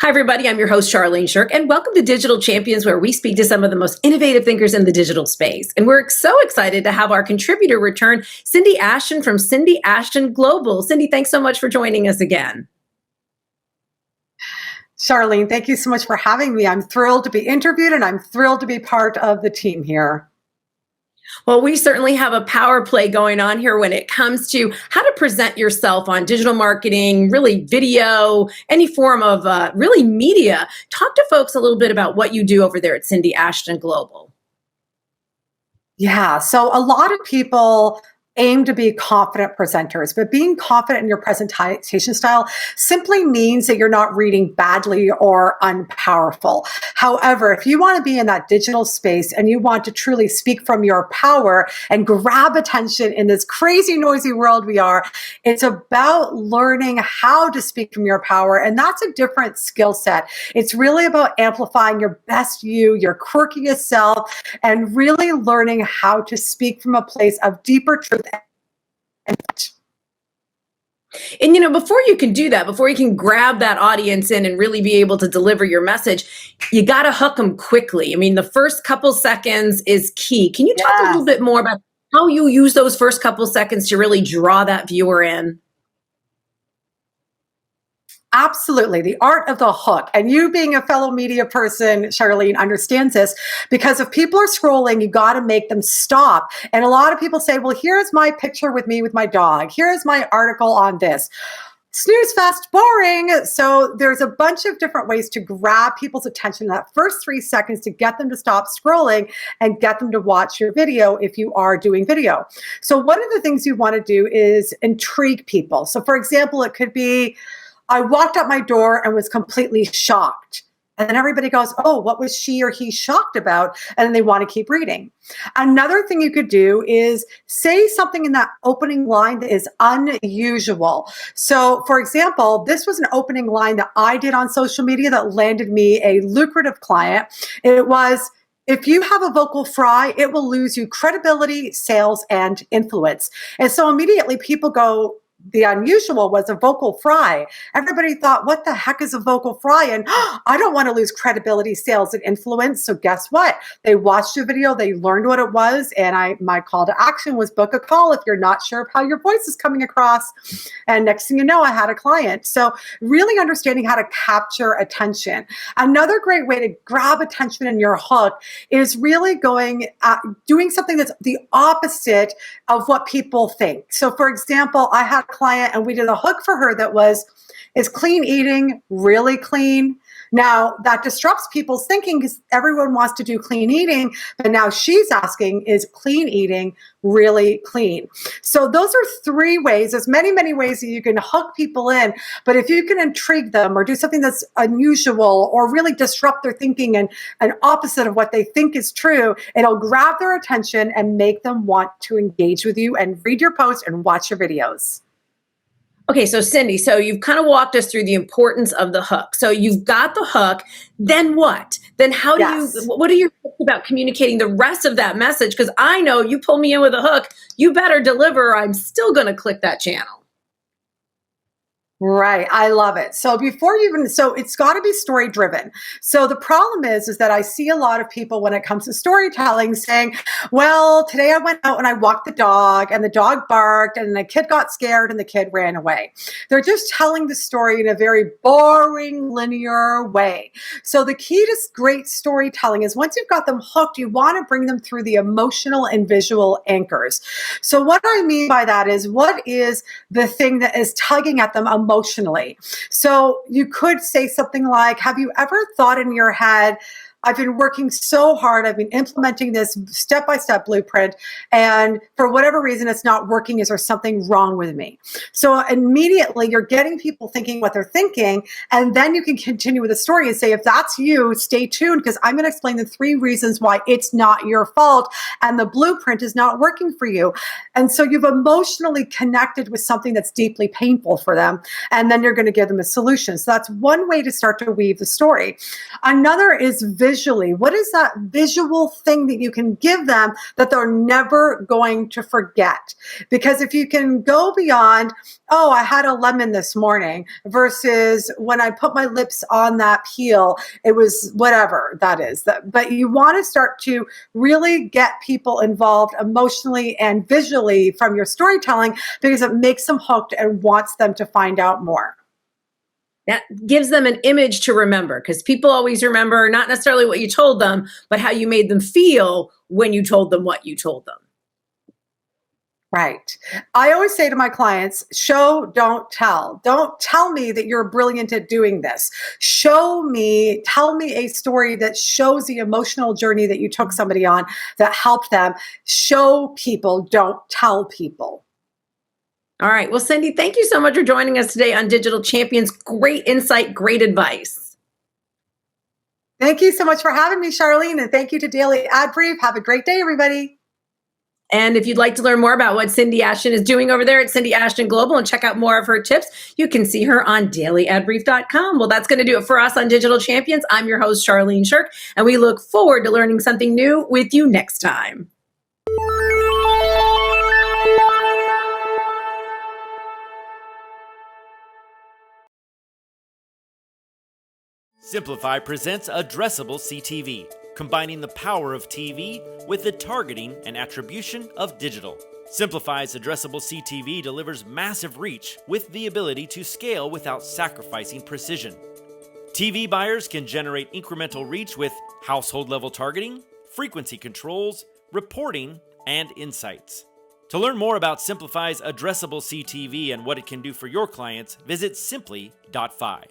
Hi, everybody. I'm your host, Charlene Shirk, and welcome to Digital Champions, where we speak to some of the most innovative thinkers in the digital space. And we're so excited to have our contributor return, Cindy Ashton from Cindy Ashton Global. Cindy, thanks so much for joining us again. Charlene, thank you so much for having me. I'm thrilled to be interviewed, and I'm thrilled to be part of the team here. Well, we certainly have a power play going on here when it comes to how to present yourself on digital marketing, really video, any form of really media. Talk to folks a little bit about what you do over there at Cindy Ashton Global. Yeah, so a lot of people aim to be confident presenters, but being confident in your presentation style simply means that you're not reading badly or unpowerful. However, if you want to be in that digital space and you want to truly speak from your power and grab attention in this crazy, noisy world we are, it's about learning how to speak from your power. And that's a different skill set. It's really about amplifying your best you, your quirkiest self, and really learning how to speak from a place of deeper truth. And, before you can do that, before you can grab that audience in and really be able to deliver your message, you got to hook them quickly. I mean, the first couple seconds is key. Can you talk a little bit more about how you use those first couple seconds to really draw that viewer in? Absolutely. The art of the hook. And you being a fellow media person, Charlene, understands this, because if people are scrolling, you got to make them stop. And a lot of people say, well, here's my picture with me with my dog. Here's my article on this. Snooze fest, boring. So there's a bunch of different ways to grab people's attention in that first 3 seconds to get them to stop scrolling and get them to watch your video if you are doing video. So one of the things you want to do is intrigue people. So for example, it could be, I walked out my door and was completely shocked. And then everybody goes, oh, what was she or he shocked about? And then they want to keep reading. Another thing you could do is say something in that opening line that is unusual. So for example, this was an opening line that I did on social media that landed me a lucrative client. It was, if you have a vocal fry, it will lose you credibility, sales, and influence. And so immediately people go, the unusual was a vocal fry. Everybody thought, what the heck is a vocal fry? And I don't want to lose credibility, sales, and influence. So guess what? They watched the video, they learned what it was. And my call to action was book a call if you're not sure of how your voice is coming across. And next thing you know, I had a client. So really understanding how to capture attention. Another great way to grab attention in your hook is really doing something that's the opposite of what people think. So for example, I had a client and we did a hook for her that was, is clean eating really clean? Now that disrupts people's thinking because everyone wants to do clean eating, but now she's asking, is clean eating really clean? So those are 3 ways. There's many, many ways that you can hook people in, but if you can intrigue them or do something that's unusual or really disrupt their thinking and an opposite of what they think is true, it'll grab their attention and make them want to engage with you and read your post and watch your videos. Okay, so Cindy, so you've kind of walked us through the importance of the hook. So you've got the hook, then what? Then what are your tips about communicating the rest of that message? Because I know you pull me in with a hook, you better deliver, or I'm still going to click that channel. Right. I love it. So so it's got to be story driven. So the problem is that I see a lot of people when it comes to storytelling saying, well, today I went out and I walked the dog and the dog barked and the kid got scared and the kid ran away. They're just telling the story in a very boring, linear way. So the key to great storytelling is once you've got them hooked, you want to bring them through the emotional and visual anchors. So what I mean by that is, what is the thing that is tugging at them emotionally? So you could say something like, have you ever thought in your head, I've been working so hard. I've been implementing this step-by-step blueprint, and for whatever reason, it's not working. Is there something wrong with me? So immediately you're getting people thinking what they're thinking, and then you can continue with the story and say, if that's you, stay tuned, because I'm going to explain the 3 reasons why it's not your fault and the blueprint is not working for you. And so you've emotionally connected with something that's deeply painful for them, and then you're going to give them a solution. So that's one way to start to weave the story. Another is visually? What is that visual thing that you can give them that they're never going to forget? Because if you can go beyond, oh, I had a lemon this morning, versus when I put my lips on that peel, it was whatever that is. But you want to start to really get people involved emotionally and visually from your storytelling, because it makes them hooked and wants them to find out more. That gives them an image to remember, because people always remember not necessarily what you told them, but how you made them feel when you told them what you told them. Right. I always say to my clients, show, don't tell. Don't tell me that you're brilliant at doing this. Show me, tell me a story that shows the emotional journey that you took somebody on that helped them. Show people, don't tell people. All right. Well, Cindy, thank you so much for joining us today on Digital Champions. Great insight, great advice. Thank you so much for having me, Charlene, and thank you to Daily Ad Brief. Have a great day, everybody. And if you'd like to learn more about what Cindy Ashton is doing over there at Cindy Ashton Global and check out more of her tips, you can see her on dailyadbrief.com. Well, that's going to do it for us on Digital Champions. I'm your host, Charlene Shirk, and we look forward to learning something new with you next time. Simplify presents Addressable CTV, combining the power of TV with the targeting and attribution of digital. Simplify's Addressable CTV delivers massive reach with the ability to scale without sacrificing precision. TV buyers can generate incremental reach with household-level targeting, frequency controls, reporting, and insights. To learn more about Simplify's Addressable CTV and what it can do for your clients, visit simply.fi.